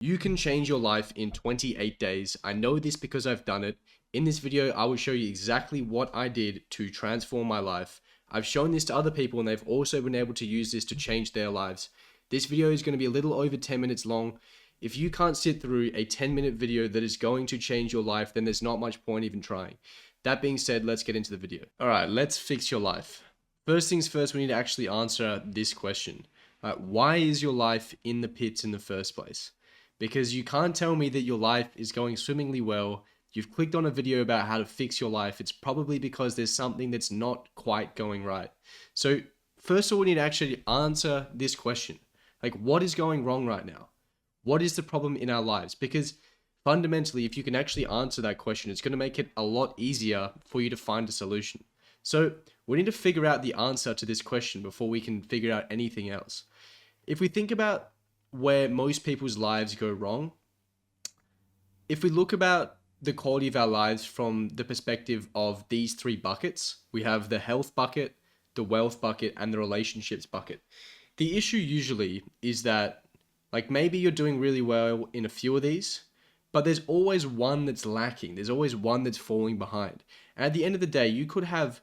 You can change your life in 28 days. I know this because I've done it. In this video, I will show you exactly what I did to transform my life. I've shown this to other people and they've also been able to use this to change their lives. This video is going to be a little over 10 minutes long. If you can't sit through a 10-minute video that is going to change your life, then there's not much point even trying. That being said, let's get into the video. All right, let's fix your life. First things first, we need to actually answer this question. Why is your life in the pits in the first place? Because you can't tell me that your life is going swimmingly well. You've clicked on a video about how to fix your life. It's probably because there's something that's not quite going right. So first of all, we need to actually answer this question. Like, what is going wrong right now? What is the problem in our lives? Because fundamentally, if you can actually answer that question, it's going to make it a lot easier for you to find a solution. So we need to figure out the answer to this question before we can figure out anything else. If we think about where most people's lives go wrong, if we look about the quality of our lives from the perspective of these three buckets, we have the health bucket, the wealth bucket, and the relationships bucket. The issue usually is that, like, maybe you're doing really well in a few of these, but there's always one that's lacking. There's always one that's falling behind. And at the end of the day, you could have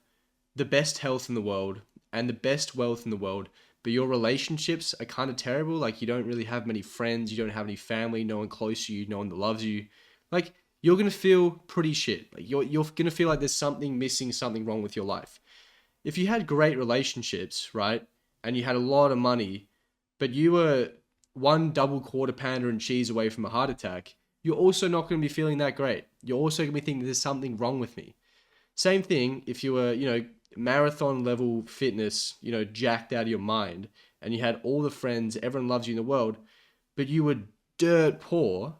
the best health in the world and the best wealth in the world, but your relationships are kind of terrible. Like, you don't really have many friends, you don't have any family, no one close to you, no one that loves you. Like, you're going to feel pretty shit. Like, you're going to feel like there's something missing, something wrong with your life. If you had great relationships, right, and you had a lot of money, but you were one double quarter pounder and cheese away from a heart attack, you're also not going to be feeling that great. You're also going to be thinking there's something wrong with me. Same thing if you were, marathon level fitness, jacked out of your mind, and you had all the friends, everyone loves you in the world, but you were dirt poor,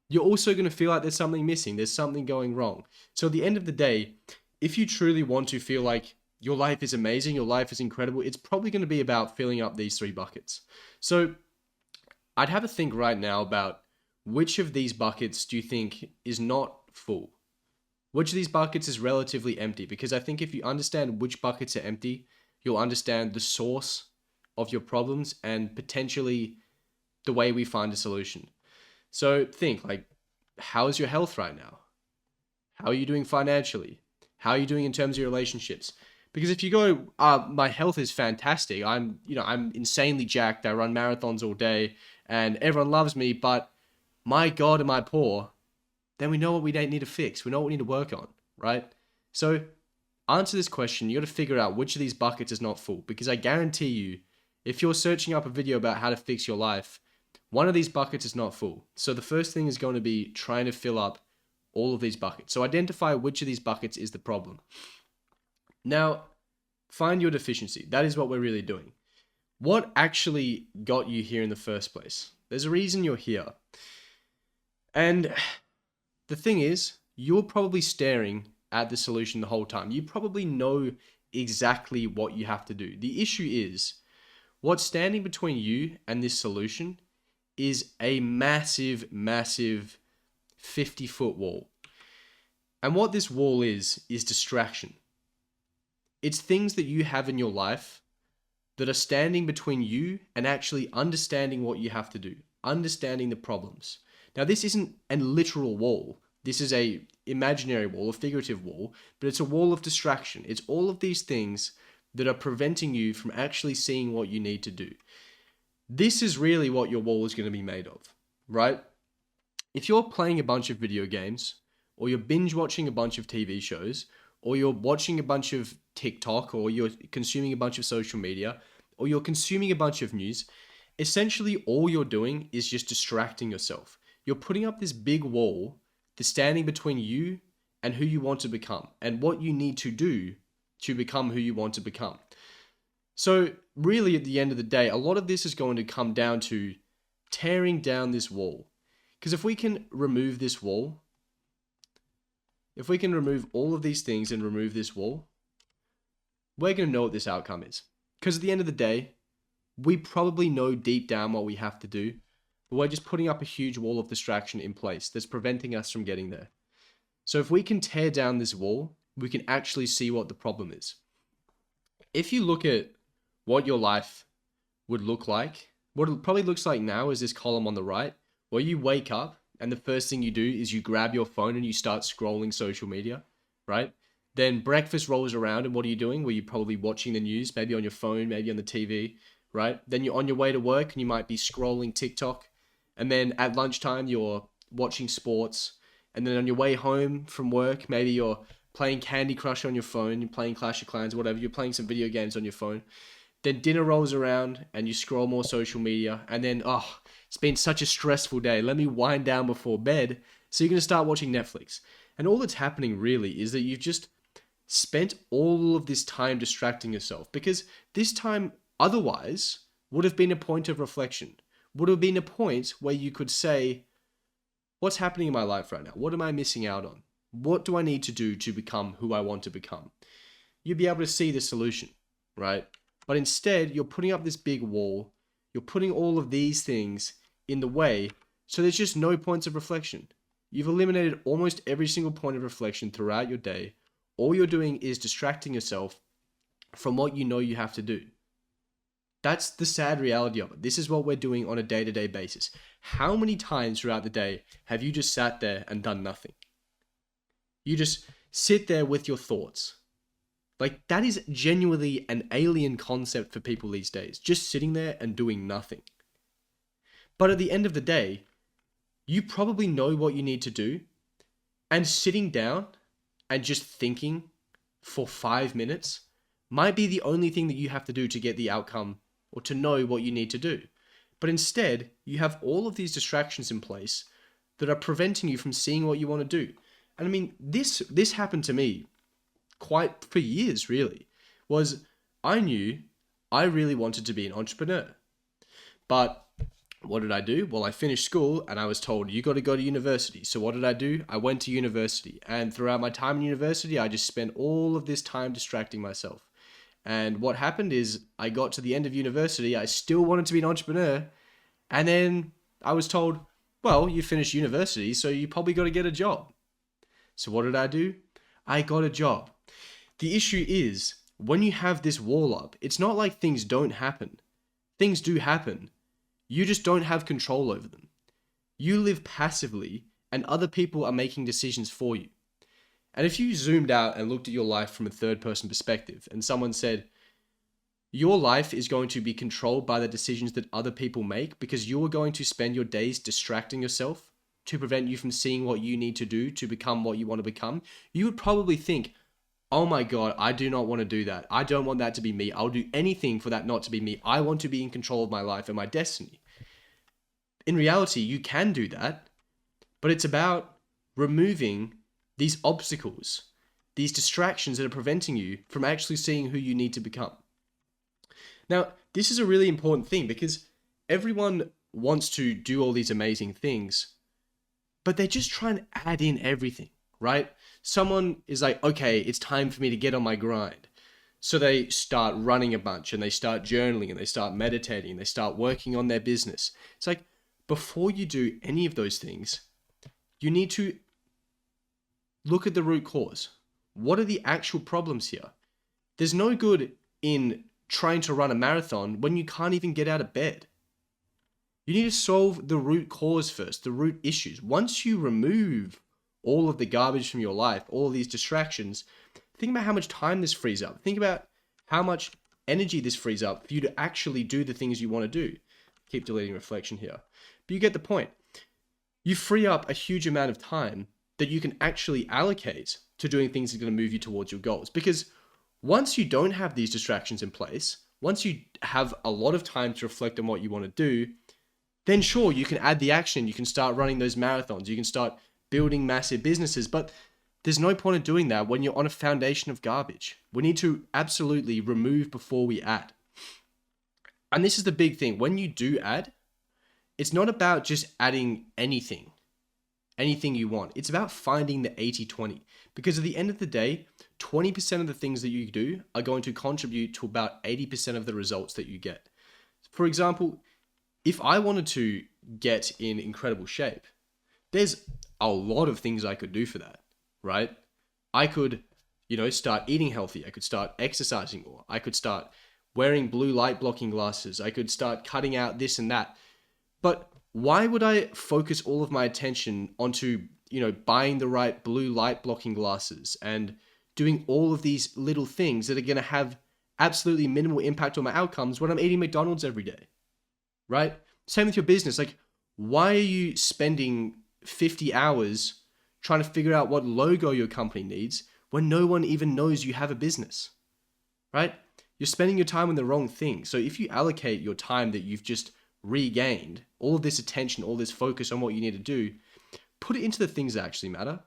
you're also going to feel like there's something missing, there's something going wrong. So at the end of the day, if you truly want to feel like your life is amazing, your life is incredible, it's probably going to be about filling up these three buckets. So I'd have a think right now about which of these buckets do you think is not full? Which of these buckets is relatively empty? Because I think if you understand which buckets are empty, you'll understand the source of your problems and potentially the way we find a solution. So think, like, how is your health right now? How are you doing financially? How are you doing in terms of your relationships? Because if you go, my health is fantastic. I'm insanely jacked. I run marathons all day and everyone loves me, but my God, am I poor? Then we know what we need to fix. We know what we need to work on, right? So answer this question. You got to figure out which of these buckets is not full, because I guarantee you, if you're searching up a video about how to fix your life, one of these buckets is not full. So the first thing is going to be trying to fill up all of these buckets. So identify which of these buckets is the problem. Now, find your deficiency. That is what we're really doing. What actually got you here in the first place? There's a reason you're here. And the thing is, you're probably staring at the solution the whole time. You probably know exactly what you have to do. The issue is, what's standing between you and this solution is a massive, massive 50-foot wall. And what this wall is distraction. It's things that you have in your life that are standing between you and actually understanding what you have to do, understanding the problems. Now, this isn't a literal wall. This is a imaginary wall, a figurative wall, but it's a wall of distraction. It's all of these things that are preventing you from actually seeing what you need to do. This is really what your wall is going to be made of, right? If you're playing a bunch of video games, or you're binge watching a bunch of TV shows, or you're watching a bunch of TikTok, or you're consuming a bunch of social media, or you're consuming a bunch of news, essentially all you're doing is just distracting yourself. You're putting up this big wall that's standing between you and who you want to become, and what you need to do to become who you want to become. So really, at the end of the day, a lot of this is going to come down to tearing down this wall. Because if we can remove this wall, if we can remove all of these things and remove this wall, we're going to know what this outcome is. Because at the end of the day, we probably know deep down what we have to do, but we're just putting up a huge wall of distraction in place that's preventing us from getting there. So if we can tear down this wall, we can actually see what the problem is. If you look at what your life would look like, what it probably looks like now is this column on the right, Well, you wake up and the first thing you do is you grab your phone and you start scrolling social media, right? Then breakfast rolls around and what are you doing? Well, you're probably watching the news, maybe on your phone, maybe on the TV, right? Then you're on your way to work and you might be scrolling TikTok. And then at lunchtime, you're watching sports. And then on your way home from work, maybe you're playing Candy Crush on your phone, you're playing Clash of Clans, whatever, you're playing some video games on your phone. Then dinner rolls around and you scroll more social media. And then, oh, it's been such a stressful day. Let me wind down before bed. So you're going to start watching Netflix. And all that's happening really is that you've just spent all of this time distracting yourself, because this time otherwise would have been a point of reflection, would have been a point where you could say, what's happening in my life right now? What am I missing out on? What do I need to do to become who I want to become? You'd be able to see the solution, right? But instead, you're putting up this big wall. You're putting all of these things in the way, so there's just no points of reflection. You've eliminated almost every single point of reflection throughout your day. All you're doing is distracting yourself from what you know you have to do. That's the sad reality of it. This is what we're doing on a day-to-day basis. How many times throughout the day have you just sat there and done nothing? You just sit there with your thoughts. Like, that is genuinely an alien concept for people these days. Just sitting there and doing nothing. But at the end of the day, you probably know what you need to do. And sitting down and just thinking for 5 minutes might be the only thing that you have to do to get the outcome or to know what you need to do. But instead, you have all of these distractions in place that are preventing you from seeing what you want to do. And I mean, this happened to me quite for years, really. I knew I really wanted to be an entrepreneur. But what did I do? Well, I finished school and I was told, you got to go to university. So what did I do? I went to university. And throughout my time in university, I just spent all of this time distracting myself. And what happened is I got to the end of university. I still wanted to be an entrepreneur. And then I was told, well, you finished university, so you probably got to get a job. So what did I do? I got a job. The issue is, when you have this wall up, it's not like things don't happen. Things do happen. You just don't have control over them. You live passively, and other people are making decisions for you. And if you zoomed out and looked at your life from a third-person perspective, and someone said, your life is going to be controlled by the decisions that other people make because you are going to spend your days distracting yourself to prevent you from seeing what you need to do to become what you want to become, you would probably think, oh my God, I do not want to do that. I don't want that to be me. I'll do anything for that not to be me. I want to be in control of my life and my destiny. In reality, you can do that, but it's about removing these obstacles, these distractions that are preventing you from actually seeing who you need to become. Now, this is a really important thing because everyone wants to do all these amazing things, but they're just trying to add in everything, right? Someone is like, okay, it's time for me to get on my grind. So they start running a bunch and they start journaling and they start meditating and they start working on their business. It's like, before you do any of those things, you need to look at the root cause. What are the actual problems here? There's no good in trying to run a marathon when you can't even get out of bed. You need to solve the root cause first, the root issues. Once you remove all of the garbage from your life, all of these distractions, think about how much time this frees up. Think about how much energy this frees up for you to actually do the things you want to do. Keep deleting reflection here. But you get the point. You free up a huge amount of time that you can actually allocate to doing things that are going to move you towards your goals. Because once you don't have these distractions in place, once you have a lot of time to reflect on what you want to do, then sure, you can add the action. You can start running those marathons. You can start building massive businesses. But there's no point in doing that when you're on a foundation of garbage. We need to absolutely remove before we add. And this is the big thing. When you do add, it's not about just adding anything you want. It's about finding the 80-20. Because at the end of the day, 20% of the things that you do are going to contribute to about 80% of the results that you get. For example, if I wanted to get in incredible shape, there's a lot of things I could do for that, right? I could, start eating healthy. I could start exercising more. I could start wearing blue light blocking glasses. I could start cutting out this and that. But Why would I focus all of my attention onto, buying the right blue light blocking glasses and doing all of these little things that are going to have absolutely minimal impact on my outcomes when I'm eating McDonald's every day, right? Same with your business. Like, why are you spending 50 hours trying to figure out what logo your company needs when no one even knows you have a business, right? You're spending your time on the wrong thing. So if you allocate your time that you've just regained, all of this attention, all this focus on what you need to do, put it into the things that actually matter.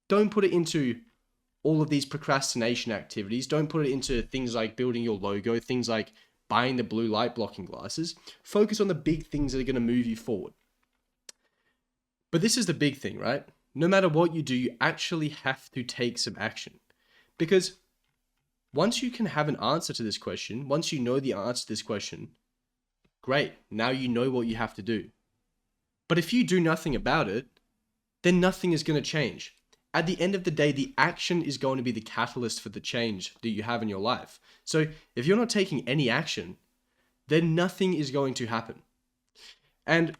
Don't put it into all of these procrastination activities. Don't put it into things like building your logo, things like buying the blue light blocking glasses. Focus on the big things that are going to move you forward. But this is the big thing, right? No matter what you do, you actually have to take some action. Because once you can have an answer to this question, once you know the answer to this question, great, now you know what you have to do. But if you do nothing about it, then nothing is going to change. At the end of the day, the action is going to be the catalyst for the change that you have in your life. So if you're not taking any action, then nothing is going to happen. And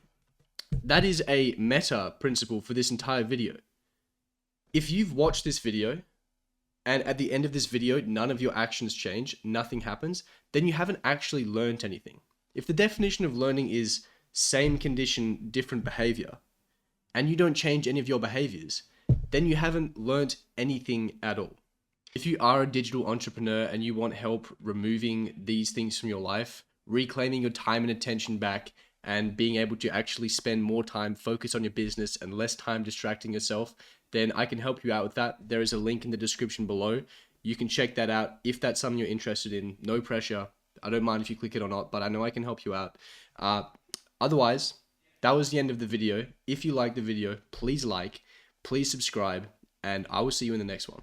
that is a meta principle for this entire video. If you've watched this video and at the end of this video, none of your actions change, nothing happens, then you haven't actually learned anything. If the definition of learning is same condition, different behavior, and you don't change any of your behaviors, then you haven't learned anything at all. If you are a digital entrepreneur and you want help removing these things from your life, reclaiming your time and attention back, and being able to actually spend more time focus on your business and less time distracting yourself, then I can help you out with that. There is a link in the description below. You can check that out if that's something you're interested in. No pressure. I don't mind if you click it or not, but I know I can help you out. Otherwise, that was the end of the video. If you liked the video, please like, please subscribe, and I will see you in the next one.